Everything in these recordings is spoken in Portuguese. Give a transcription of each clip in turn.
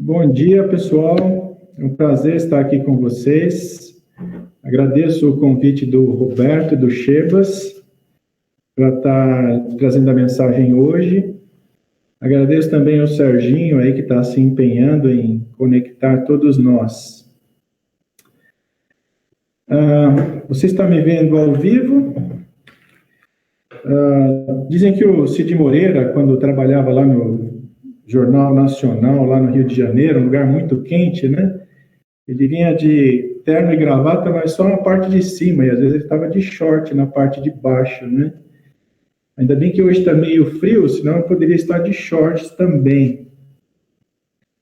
Bom dia, pessoal. É um prazer estar aqui com vocês. Agradeço o convite do Roberto e do Chebas para estar trazendo a mensagem hoje. Agradeço também ao Serginho aí que está se empenhando em conectar todos nós. Você está me vendo ao vivo? Dizem que o Cid Moreira, quando trabalhava lá no Jornal Nacional, lá no Rio de Janeiro, um lugar muito quente, né? Ele vinha de terno e gravata, mas só na parte de cima, e às vezes ele estava de short na parte de baixo, né? Ainda bem que hoje está meio frio, senão eu poderia estar de shorts também.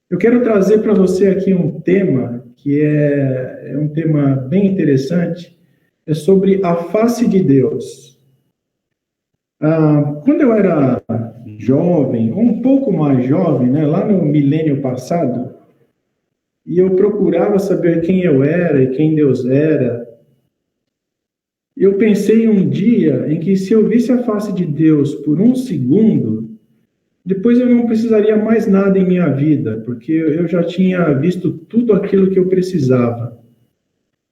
Eu quero trazer para você aqui um tema que é um tema bem interessante, é sobre a face de Deus. Quando eu era jovem, ou um pouco mais jovem, né, lá no milênio passado, e eu procurava saber quem eu era e quem Deus era, eu pensei um dia em que se eu visse a face de Deus por um segundo, depois eu não precisaria mais nada em minha vida, porque eu já tinha visto tudo aquilo que eu precisava.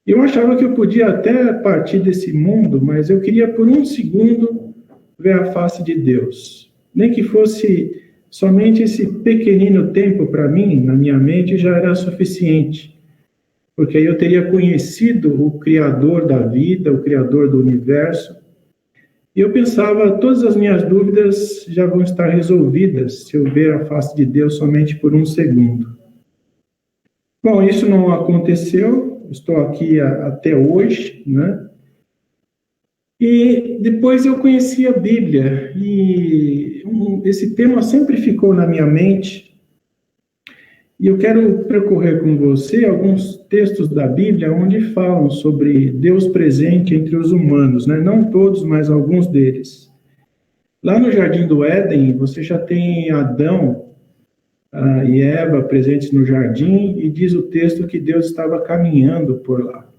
Eu achava que eu podia até partir desse mundo, mas eu queria por um segundo ver a face de Deus. Nem que fosse somente esse pequenino tempo para mim, na minha mente, já era suficiente. Porque aí eu teria conhecido o Criador da vida, o Criador do universo. E eu pensava, todas as minhas dúvidas já vão estar resolvidas se eu ver a face de Deus somente por um segundo. Bom, isso não aconteceu, estou aqui até hoje, né? E depois eu conheci a Bíblia, e esse tema sempre ficou na minha mente. E eu quero percorrer com você alguns textos da Bíblia onde falam sobre Deus presente entre os humanos, né? Não todos, mas alguns deles. Lá no Jardim do Éden, você já tem Adão e Eva presentes no jardim, e diz o texto que Deus estava caminhando por lá.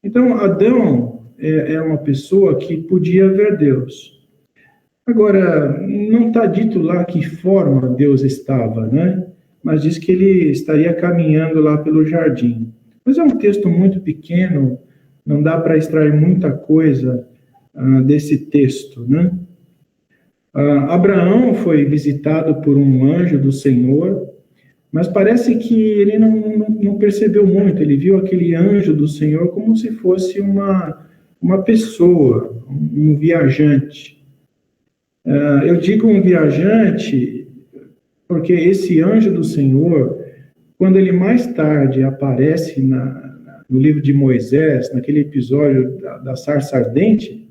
Então, Adão é uma pessoa que podia ver Deus. Agora, não está dito lá que forma Deus estava, né? Mas diz que ele estaria caminhando lá pelo jardim. Mas é um texto muito pequeno, não dá para extrair muita coisa desse texto, né? Abraão foi visitado por um anjo do Senhor, mas parece que ele não percebeu muito. Ele viu aquele anjo do Senhor como se fosse uma pessoa, um viajante. Eu digo um viajante porque esse anjo do Senhor, quando ele mais tarde aparece no livro de Moisés, naquele episódio da sarça ardente,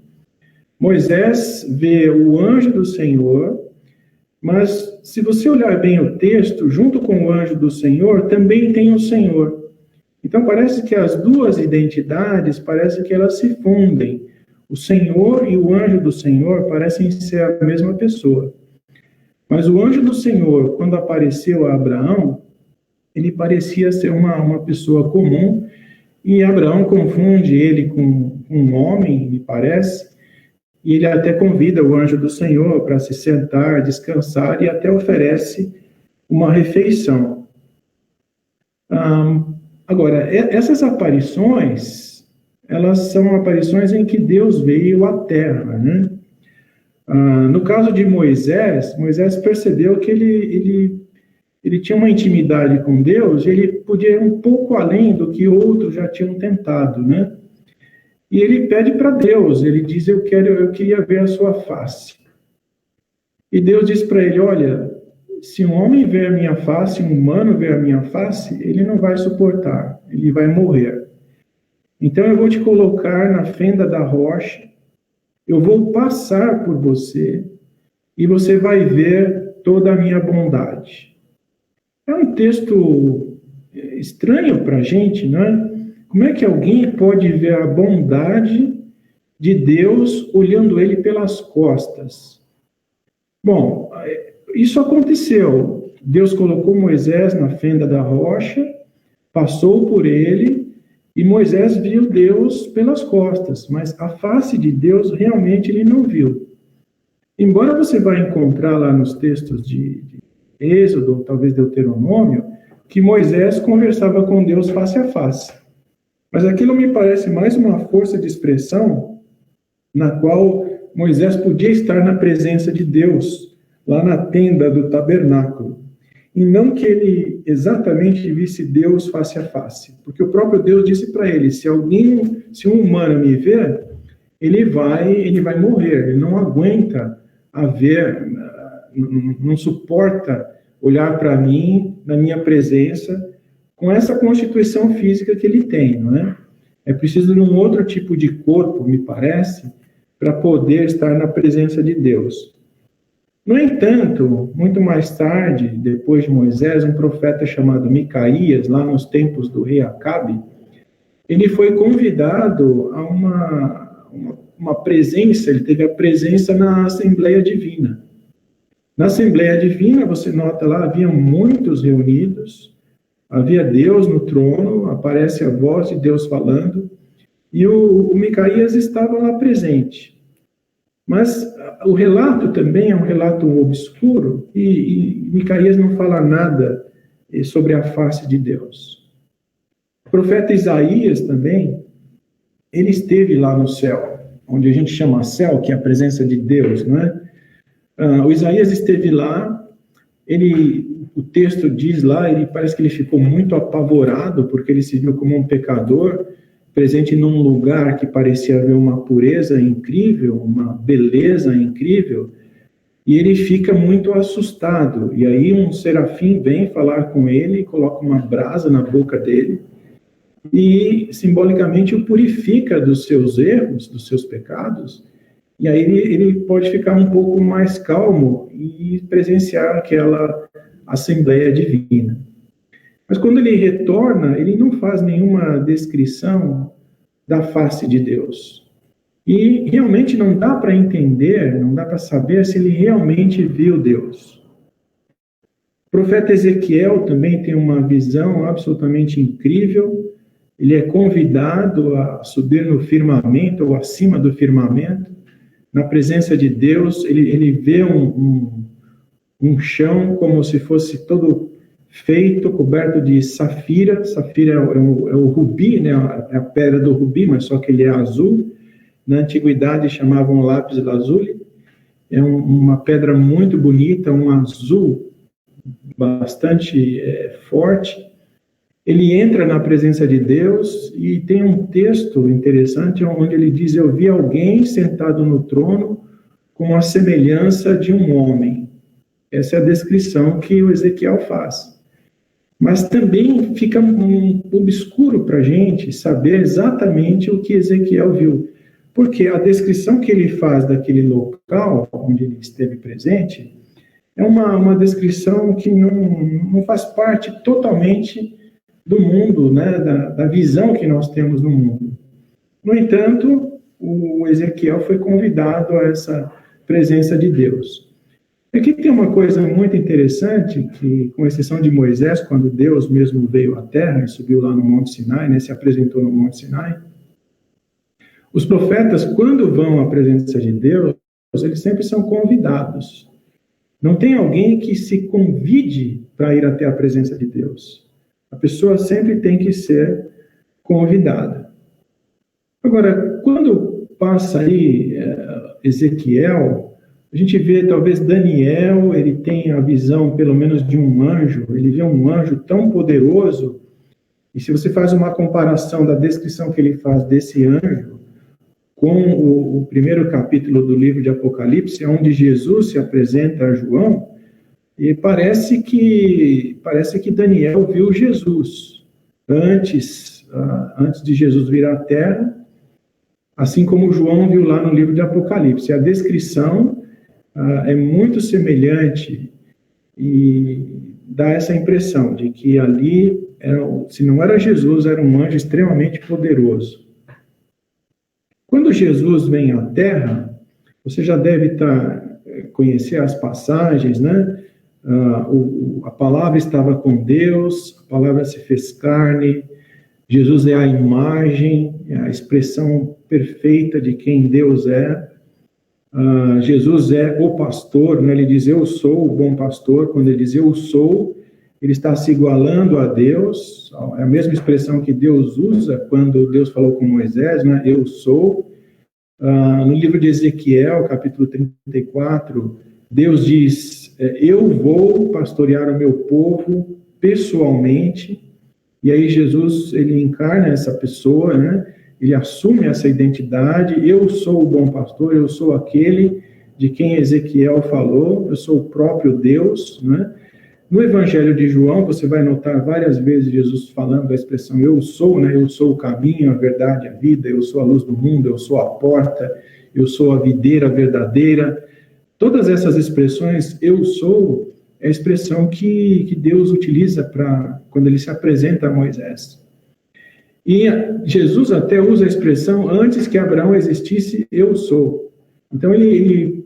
Moisés vê o anjo do Senhor, mas se você olhar bem o texto, junto com o anjo do Senhor, também tem o Senhor. Então parece que as duas identidades, parece que elas se fundem. O Senhor e o anjo do Senhor parecem ser a mesma pessoa. Mas o anjo do Senhor, quando apareceu a Abraão, ele parecia ser uma pessoa comum, e Abraão confunde ele com um homem, me parece, e ele até convida o anjo do Senhor para se sentar, descansar, e até oferece uma refeição. Agora, essas aparições, elas são aparições em que Deus veio à Terra, né? No caso de Moisés percebeu que ele tinha uma intimidade com Deus, e ele podia ir um pouco além do que outros já tinham tentado, né? E ele pede para Deus, ele diz, eu queria ver a sua face. E Deus diz para ele, olha, se um homem ver a minha face, um humano ver a minha face, ele não vai suportar, ele vai morrer. Então eu vou te colocar na fenda da rocha, eu vou passar por você, e você vai ver toda a minha bondade. É um texto estranho para a gente, né? Como é que alguém pode ver a bondade de Deus olhando ele pelas costas? Bom, isso aconteceu. Deus colocou Moisés na fenda da rocha, passou por ele, e Moisés viu Deus pelas costas, mas a face de Deus realmente ele não viu. Embora você vá encontrar lá nos textos de Êxodo, talvez Deuteronômio, que Moisés conversava com Deus face a face. Mas aquilo me parece mais uma força de expressão na qual Moisés podia estar na presença de Deus, lá na tenda do tabernáculo. E não que ele exatamente visse Deus face a face. Porque o próprio Deus disse para ele, se um humano me ver, ele vai morrer, ele não aguenta ver, não suporta olhar para mim, na minha presença, com essa constituição física que ele tem, não é? É preciso de um outro tipo de corpo, me parece, para poder estar na presença de Deus. No entanto, muito mais tarde, depois de Moisés, um profeta chamado Micaías, lá nos tempos do rei Acabe, ele foi convidado a uma presença, ele teve a presença na Assembleia Divina. Na Assembleia Divina, você nota lá, havia muitos reunidos, havia Deus no trono, aparece a voz de Deus falando, e o Micaías estava lá presente. Mas o relato também é um relato obscuro, e Micaías não fala nada sobre a face de Deus. O profeta Isaías também, ele esteve lá no céu, onde a gente chama céu, que é a presença de Deus, não é? O Isaías esteve lá, o texto diz lá, ele parece que ele ficou muito apavorado, porque ele se viu como um pecador, presente num lugar que parecia haver uma pureza incrível, uma beleza incrível, e ele fica muito assustado. E aí um serafim vem falar com ele, coloca uma brasa na boca dele, e simbolicamente o purifica dos seus erros, dos seus pecados, e aí ele pode ficar um pouco mais calmo e presenciar aquela Assembleia Divina. Mas quando ele retorna, ele não faz nenhuma descrição da face de Deus. E realmente não dá para entender, não dá para saber se ele realmente viu Deus. O profeta Ezequiel também tem uma visão absolutamente incrível. Ele é convidado a subir no firmamento ou acima do firmamento. Na presença de Deus, ele vê um chão como se fosse todo feito, coberto de safira. Safira é o rubi, né? É a pedra do rubi, mas só que ele é azul. Na antiguidade chamavam lápis lazuli. É uma pedra muito bonita, um azul bastante forte. Ele entra na presença de Deus e tem um texto interessante onde ele diz: eu vi alguém sentado no trono com a semelhança de um homem. Essa é a descrição que o Ezequiel faz. Mas também fica obscuro para a gente saber exatamente o que Ezequiel viu. Porque a descrição que ele faz daquele local onde ele esteve presente é uma descrição que não faz parte totalmente do mundo, né, da visão que nós temos no mundo. No entanto, o Ezequiel foi convidado a essa presença de Deus. Aqui tem uma coisa muito interessante, que, com exceção de Moisés, quando Deus mesmo veio à terra e subiu lá no Monte Sinai, né, se apresentou no Monte Sinai, os profetas, quando vão à presença de Deus, eles sempre são convidados. Não tem alguém que se convide para ir até a presença de Deus. A pessoa sempre tem que ser convidada. Agora, quando passa aí Ezequiel, a gente vê talvez Daniel, ele tem a visão pelo menos de um anjo, ele vê um anjo tão poderoso, e se você faz uma comparação da descrição que ele faz desse anjo com o primeiro capítulo do livro de Apocalipse, onde Jesus se apresenta a João, e parece que Daniel viu Jesus antes de Jesus vir à Terra, assim como João viu lá no livro de Apocalipse. A descrição é muito semelhante e dá essa impressão de que ali, se não era Jesus, era um anjo extremamente poderoso. Quando Jesus vem à Terra, você já deve conhecer as passagens, né? A palavra estava com Deus, a palavra se fez carne, Jesus é a imagem, é a expressão perfeita de quem Deus é. Jesus é o pastor, né? Ele diz, eu sou o bom pastor. Quando ele diz, eu sou, ele está se igualando a Deus. É a mesma expressão que Deus usa quando Deus falou com Moisés, né? Eu sou. No livro de Ezequiel, capítulo 34, Deus diz, eu vou pastorear o meu povo pessoalmente. E aí Jesus, ele encarna essa pessoa, né? Ele assume essa identidade, eu sou o bom pastor, eu sou aquele de quem Ezequiel falou, eu sou o próprio Deus, né? No Evangelho de João, você vai notar várias vezes Jesus falando a expressão eu sou, né? Eu sou o caminho, a verdade, a vida, eu sou a luz do mundo, eu sou a porta, eu sou a videira verdadeira. Todas essas expressões, eu sou, é a expressão que Deus utiliza quando ele se apresenta a Moisés. E Jesus até usa a expressão, antes que Abraão existisse, eu sou. Então, ele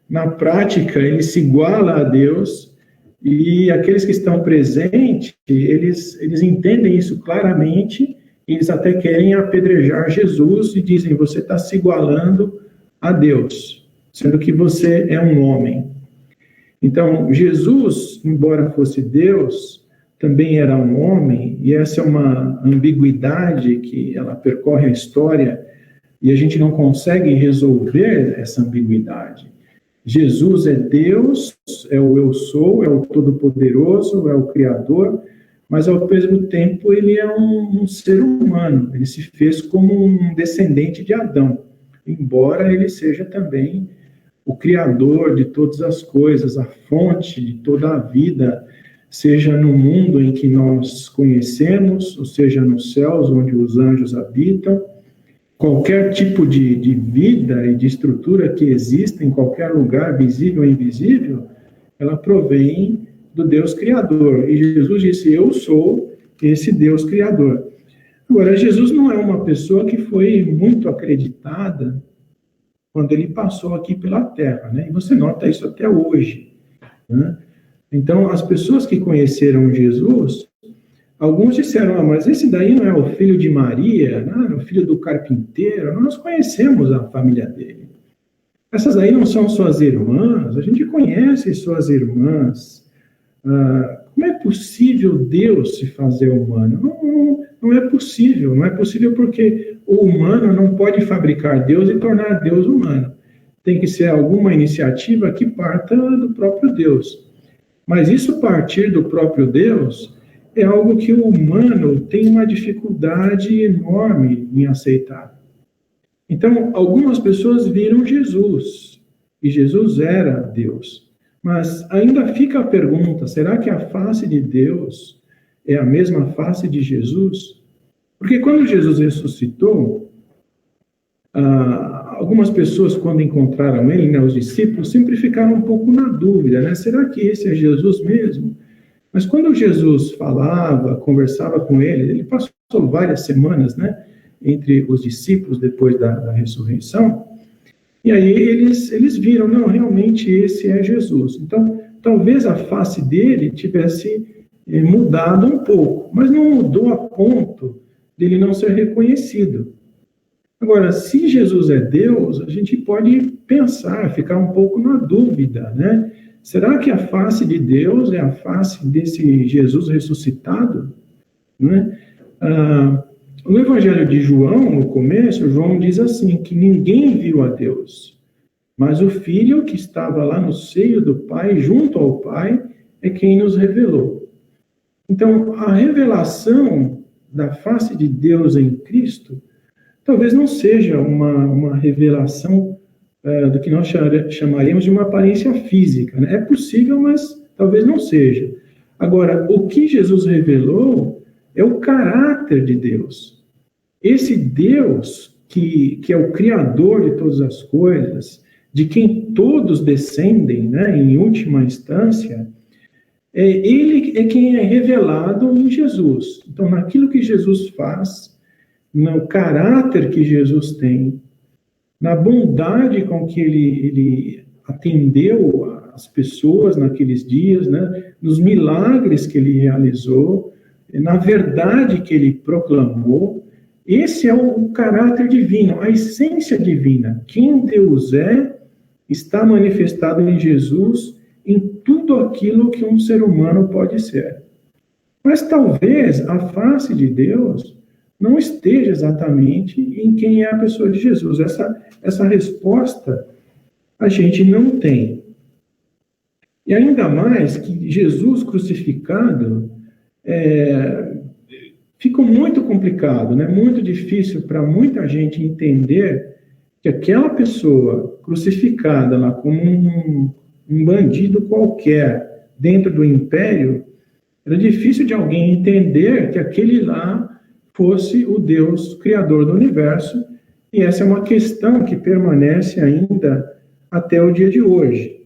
na prática, ele se iguala a Deus, e aqueles que estão presentes, eles entendem isso claramente, e eles até querem apedrejar Jesus e dizem, você está se igualando a Deus, sendo que você é um homem. Então, Jesus, embora fosse Deus, também era um homem, e essa é uma ambiguidade que ela percorre a história, e a gente não consegue resolver essa ambiguidade. Jesus é Deus, é o eu sou, é o Todo-Poderoso, é o Criador, mas ao mesmo tempo ele é um ser humano, ele se fez como um descendente de Adão, embora ele seja também o Criador de todas as coisas, a fonte de toda a vida, seja no mundo em que nós conhecemos, ou seja nos céus onde os anjos habitam. Qualquer tipo de vida e de estrutura que exista em qualquer lugar, visível ou invisível, ela provém do Deus Criador. E Jesus disse, eu sou esse Deus Criador. Agora, Jesus não é uma pessoa que foi muito acreditada quando ele passou aqui pela Terra, né? E você nota isso até hoje, né? Então, as pessoas que conheceram Jesus, alguns disseram, mas esse daí não é o filho de Maria, não, é o filho do carpinteiro, nós conhecemos a família dele. Essas aí não são suas irmãs, a gente conhece suas irmãs. Como é possível Deus se fazer humano? Não é possível, não é possível porque o humano não pode fabricar Deus e tornar Deus humano. Tem que ser alguma iniciativa que parta do próprio Deus. Mas isso partir do próprio Deus é algo que o humano tem uma dificuldade enorme em aceitar. Então, algumas pessoas viram Jesus, e Jesus era Deus. Mas ainda fica a pergunta, será que a face de Deus é a mesma face de Jesus? Porque quando Jesus ressuscitou, algumas pessoas, quando encontraram ele, né, os discípulos, sempre ficaram um pouco na dúvida, né? Será que esse é Jesus mesmo? Mas quando Jesus falava, conversava com ele passou várias semanas, né, entre os discípulos depois da ressurreição, e aí eles viram, não, realmente esse é Jesus. Então, talvez a face dele tivesse mudado um pouco, mas não mudou a ponto dele não ser reconhecido. Agora, se Jesus é Deus, a gente pode pensar, ficar um pouco na dúvida, né? Será que a face de Deus é a face desse Jesus ressuscitado? Né? No Evangelho de João, no começo, João diz assim, que ninguém viu a Deus, mas o Filho que estava lá no seio do Pai, junto ao Pai, é quem nos revelou. Então, a revelação da face de Deus em Cristo talvez não seja uma revelação do que nós chamaríamos de uma aparência física, né? É possível, mas talvez não seja. Agora, o que Jesus revelou é o caráter de Deus. Esse Deus que é o Criador de todas as coisas, de quem todos descendem, né, em última instância, ele é quem é revelado em Jesus. Então, naquilo que Jesus faz, no caráter que Jesus tem, na bondade com que ele atendeu as pessoas naqueles dias, né, nos milagres que ele realizou, na verdade que ele proclamou, esse é o caráter divino, a essência divina. Quem Deus é está manifestado em Jesus em tudo aquilo que um ser humano pode ser. Mas talvez a face de Deus não esteja exatamente em quem é a pessoa de Jesus. Essa resposta a gente não tem. E ainda mais que Jesus crucificado fica muito complicado, né? Muito difícil para muita gente entender que aquela pessoa crucificada lá como um bandido qualquer dentro do império, era difícil de alguém entender que aquele lá fosse o Deus criador do universo, e essa é uma questão que permanece ainda até o dia de hoje.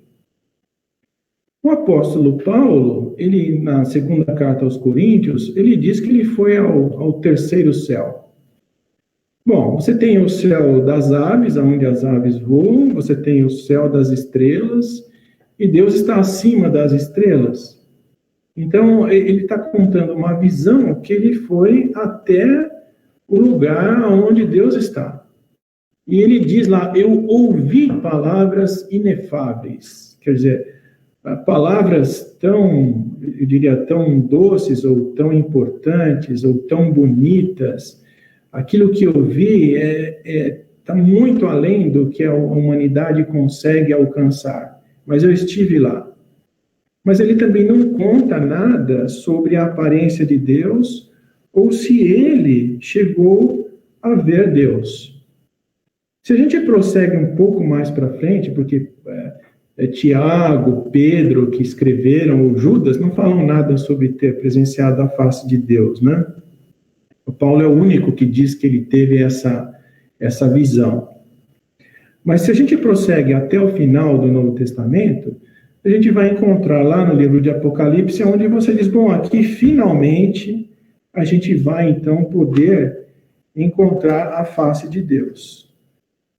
O apóstolo Paulo, ele, na segunda carta aos Coríntios, ele diz que ele foi ao terceiro céu. Bom, você tem o céu das aves, onde as aves voam, você tem o céu das estrelas, e Deus está acima das estrelas. Então, ele está contando uma visão que ele foi até o lugar onde Deus está. E ele diz lá, eu ouvi palavras inefáveis. Quer dizer, palavras tão, eu diria, tão doces, ou tão importantes, ou tão bonitas. Aquilo que eu vi está muito além do que a humanidade consegue alcançar. Mas eu estive lá. Mas ele também não conta nada sobre a aparência de Deus ou se ele chegou a ver Deus. Se a gente prossegue um pouco mais para frente, porque Tiago, Pedro, que escreveram, ou Judas, não falam nada sobre ter presenciado a face de Deus, né? O Paulo é o único que diz que ele teve essa visão. Mas se a gente prossegue até o final do Novo Testamento, a gente vai encontrar lá no livro de Apocalipse, onde você diz, bom, aqui finalmente a gente vai então poder encontrar a face de Deus.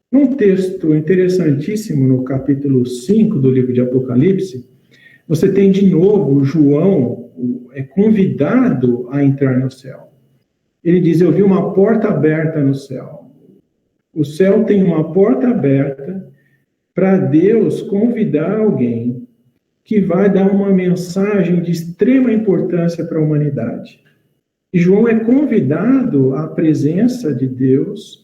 Num texto interessantíssimo, no capítulo 5 do livro de Apocalipse, você tem de novo João convidado a entrar no céu. Ele diz, eu vi uma porta aberta no céu. O céu tem uma porta aberta para Deus convidar alguém que vai dar uma mensagem de extrema importância para a humanidade. E João é convidado à presença de Deus,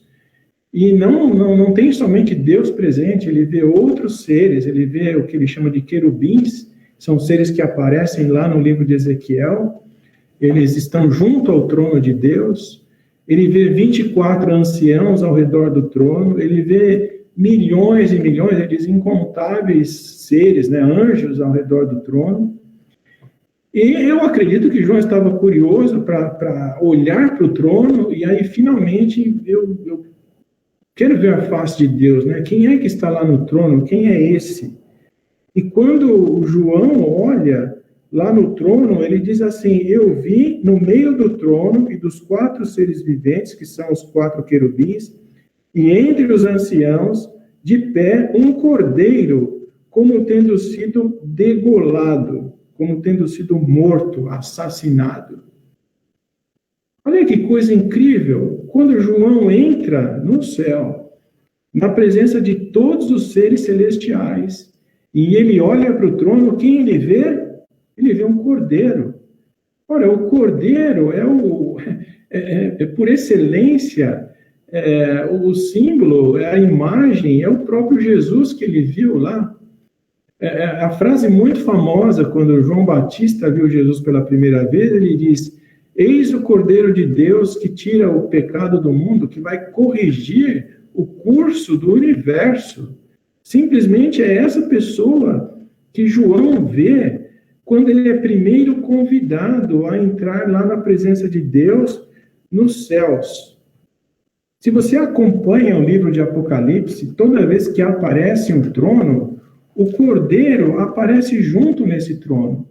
e não tem somente Deus presente, ele vê outros seres, ele vê o que ele chama de querubins, são seres que aparecem lá no livro de Ezequiel, eles estão junto ao trono de Deus, ele vê 24 anciãos ao redor do trono, ele vê milhões e milhões, ele diz incontáveis seres, né, anjos ao redor do trono. E eu acredito que João estava curioso para olhar para o trono, e aí finalmente eu quero ver a face de Deus, né? Quem é que está lá no trono? Quem é esse? E quando o João olha lá no trono, ele diz assim, eu vi no meio do trono e dos 4 seres viventes, que são os 4 querubins, e entre os anciãos, de pé, um cordeiro, como tendo sido degolado, como tendo sido morto, assassinado. Olha que coisa incrível! Quando João entra no céu, na presença de todos os seres celestiais, e ele olha para o trono, quem ele vê? Ele vê um cordeiro. Ora, o cordeiro por excelência, o símbolo, a imagem, é o próprio Jesus que ele viu lá. A frase muito famosa, quando João Batista viu Jesus pela primeira vez, ele diz, eis o Cordeiro de Deus que tira o pecado do mundo, que vai corrigir o curso do universo. Simplesmente é essa pessoa que João vê quando ele é primeiro convidado a entrar lá na presença de Deus nos céus. Se você acompanha o livro de Apocalipse, toda vez que aparece um trono, o Cordeiro aparece junto nesse trono.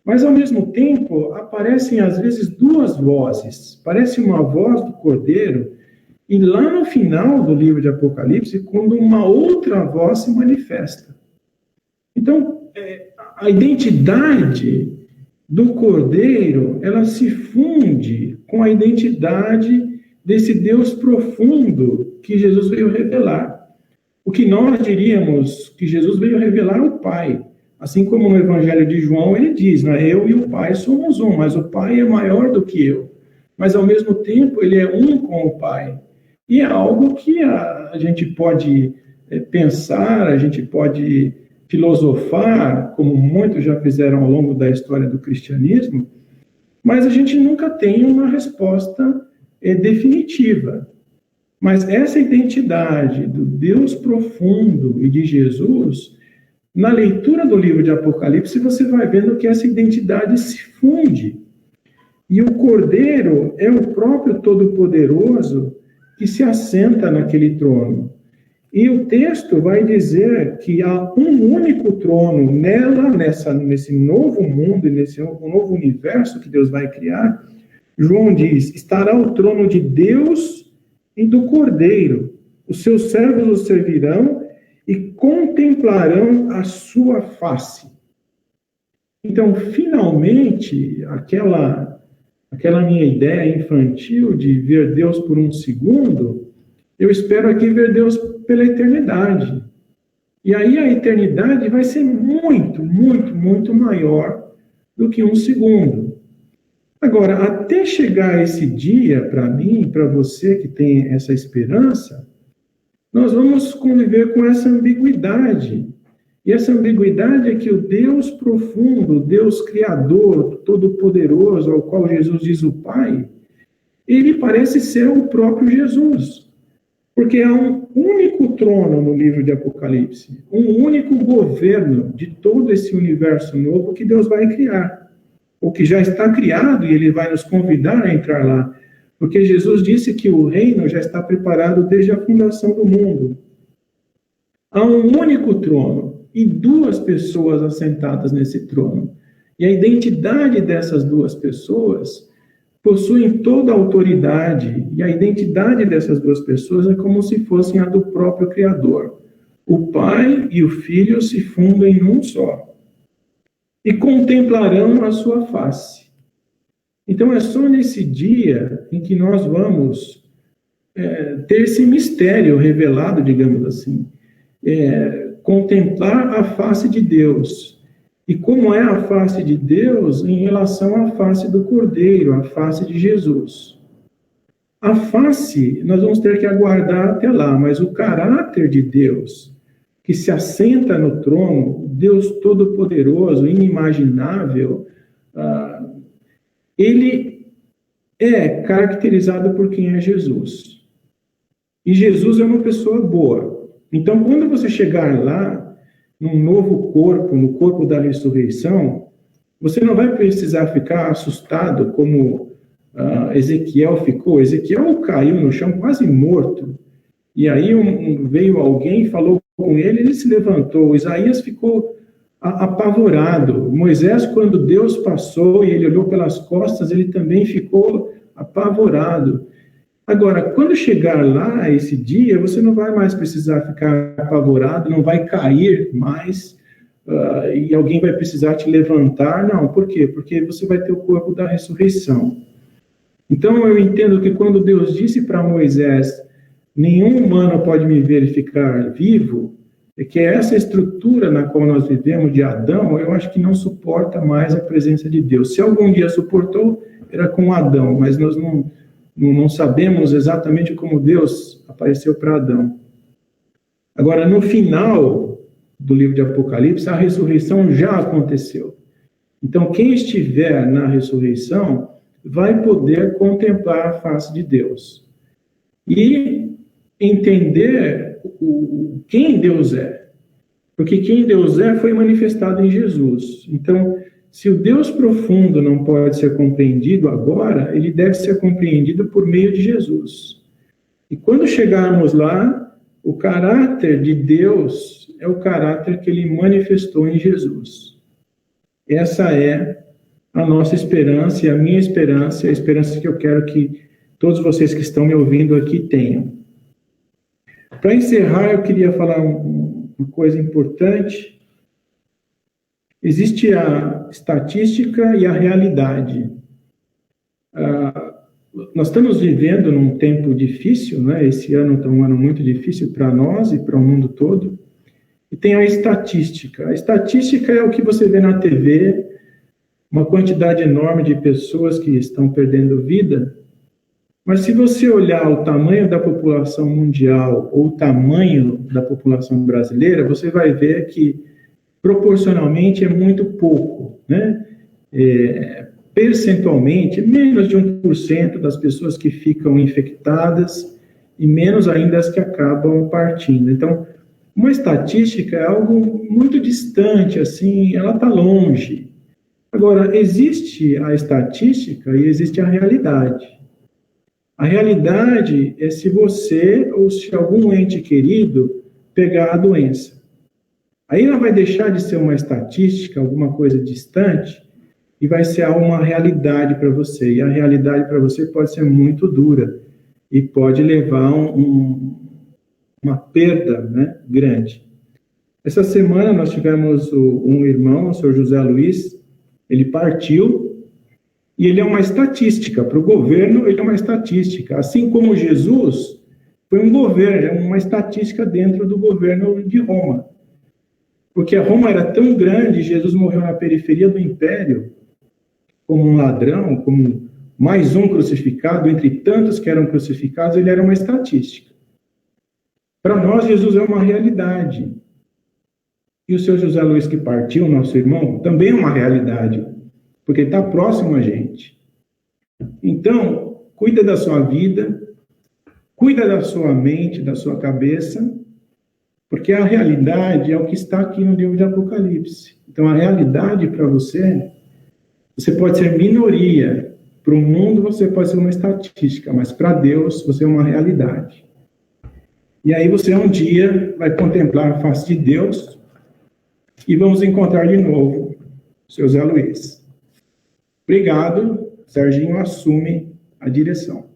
Mas, ao mesmo tempo, aparecem, às vezes, 2 vozes. Parece uma voz do Cordeiro, e lá no final do livro de Apocalipse, quando uma outra voz se manifesta. Então, a identidade do Cordeiro, ela se funde com a identidade desse Deus profundo que Jesus veio revelar. o que nós diríamos que Jesus veio revelar o Pai. Assim como no Evangelho de João ele diz, né, eu e o Pai somos um, mas o Pai é maior do que eu. Mas ao mesmo tempo ele é um com o Pai. E é algo que a gente pode pensar, a gente pode filosofar, como muitos já fizeram ao longo da história do cristianismo, mas a gente nunca tem uma resposta definitiva. Mas essa identidade do Deus profundo e de Jesus, na leitura do livro de Apocalipse, você vai vendo que essa identidade se funde. E o Cordeiro é o próprio Todo-Poderoso que se assenta naquele trono. E o texto vai dizer que há um único trono nesse novo mundo, nesse novo universo que Deus vai criar. João diz, estará o trono de Deus e do Cordeiro. Os seus servos o servirão e contemplarão a sua face. Então, finalmente, aquela minha ideia infantil de ver Deus por um segundo, eu espero aqui ver Deus pela eternidade. E aí a eternidade vai ser muito, muito, muito maior do que um segundo. Agora, até chegar esse dia, para mim, para você que tem essa esperança, nós vamos conviver com essa ambiguidade. E essa ambiguidade é que o Deus profundo, o Deus Criador, Todo-Poderoso, ao qual Jesus diz o Pai, ele parece ser o próprio Jesus. Porque há um único trono no livro de Apocalipse, um único governo de todo esse universo novo que Deus vai criar, ou que já está criado e ele vai nos convidar a entrar lá. Porque Jesus disse que o reino já está preparado desde a fundação do mundo. Há um único trono e duas pessoas assentadas nesse trono. E a identidade dessas duas pessoas possuem toda a autoridade, e a identidade dessas duas pessoas é como se fossem a do próprio Criador. O Pai e o Filho se fundem num só, e contemplarão a sua face. Então é só nesse dia em que nós vamos ter esse mistério revelado, digamos assim, contemplar a face de Deus. E como é a face de Deus em relação à face do Cordeiro, a face de Jesus. A face, nós vamos ter que aguardar até lá, mas o caráter de Deus, que se assenta no trono, Deus Todo-Poderoso, inimaginável, ele é caracterizado por quem é Jesus. E Jesus é uma pessoa boa. Então, quando você chegar lá, num novo corpo, no corpo da ressurreição, você não vai precisar ficar assustado como Ezequiel ficou. Ezequiel caiu no chão quase morto. E aí veio alguém, falou com ele, ele se levantou. Isaías ficou apavorado. Moisés, quando Deus passou e ele olhou pelas costas, ele também ficou apavorado. Agora, quando chegar lá esse dia, você não vai mais precisar ficar apavorado, não vai cair mais, e alguém vai precisar te levantar. Não, por quê? Porque você vai ter o corpo da ressurreição. Então, eu entendo que quando Deus disse para Moisés, nenhum humano pode me ver e ficar vivo, é que essa estrutura na qual nós vivemos de Adão, eu acho que não suporta mais a presença de Deus. Se algum dia suportou, era com Adão, mas nós não sabemos exatamente como Deus apareceu para Adão. Agora, no final do livro de Apocalipse, a ressurreição já aconteceu. Então, quem estiver na ressurreição vai poder contemplar a face de Deus e entender quem Deus é. Porque quem Deus é foi manifestado em Jesus. Então, se o Deus profundo não pode ser compreendido agora, ele deve ser compreendido por meio de Jesus. E quando chegarmos lá, o caráter de Deus é o caráter que ele manifestou em Jesus. Essa é a nossa esperança e a minha esperança, a esperança que eu quero que todos vocês que estão me ouvindo aqui tenham. Para encerrar, eu queria falar uma coisa importante. Existe a estatística e a realidade. nós estamos vivendo num tempo difícil, né? Esse ano está um ano muito difícil para nós e para o mundo todo. E tem a estatística. A estatística é o que você vê na TV, uma quantidade enorme de pessoas que estão perdendo vida. Mas se você olhar o tamanho da população mundial ou o tamanho da população brasileira, você vai ver que proporcionalmente é muito pouco, né? Percentualmente, menos de 1% das pessoas que ficam infectadas e menos ainda as que acabam partindo. Então, uma estatística é algo muito distante, assim, ela está longe. Agora, existe a estatística e existe a realidade. A realidade é se você ou se algum ente querido pegar a doença. Aí ela vai deixar de ser uma estatística, alguma coisa distante, e vai ser uma realidade para você. E a realidade para você pode ser muito dura e pode levar uma perda, né, grande. Essa semana nós tivemos um irmão, o senhor José Luiz, ele partiu e ele é uma estatística. Para o governo, ele é uma estatística. Assim como Jesus foi um governo, é uma estatística dentro do governo de Roma. Porque a Roma era tão grande, Jesus morreu na periferia do império, como um ladrão, como mais um crucificado, entre tantos que eram crucificados, ele era uma estatística. Para nós, Jesus é uma realidade. E o seu José Luiz que partiu, nosso irmão, também é uma realidade, porque está próximo a gente. Então, cuida da sua vida, cuida da sua mente, da sua cabeça, porque a realidade é o que está aqui no livro de Apocalipse. Então, a realidade para você pode ser minoria. Para o mundo, você pode ser uma estatística, mas para Deus, você é uma realidade. E aí você um dia vai contemplar a face de Deus e vamos encontrar de novo o seu Zé Luiz. Obrigado. Serginho assume a direção.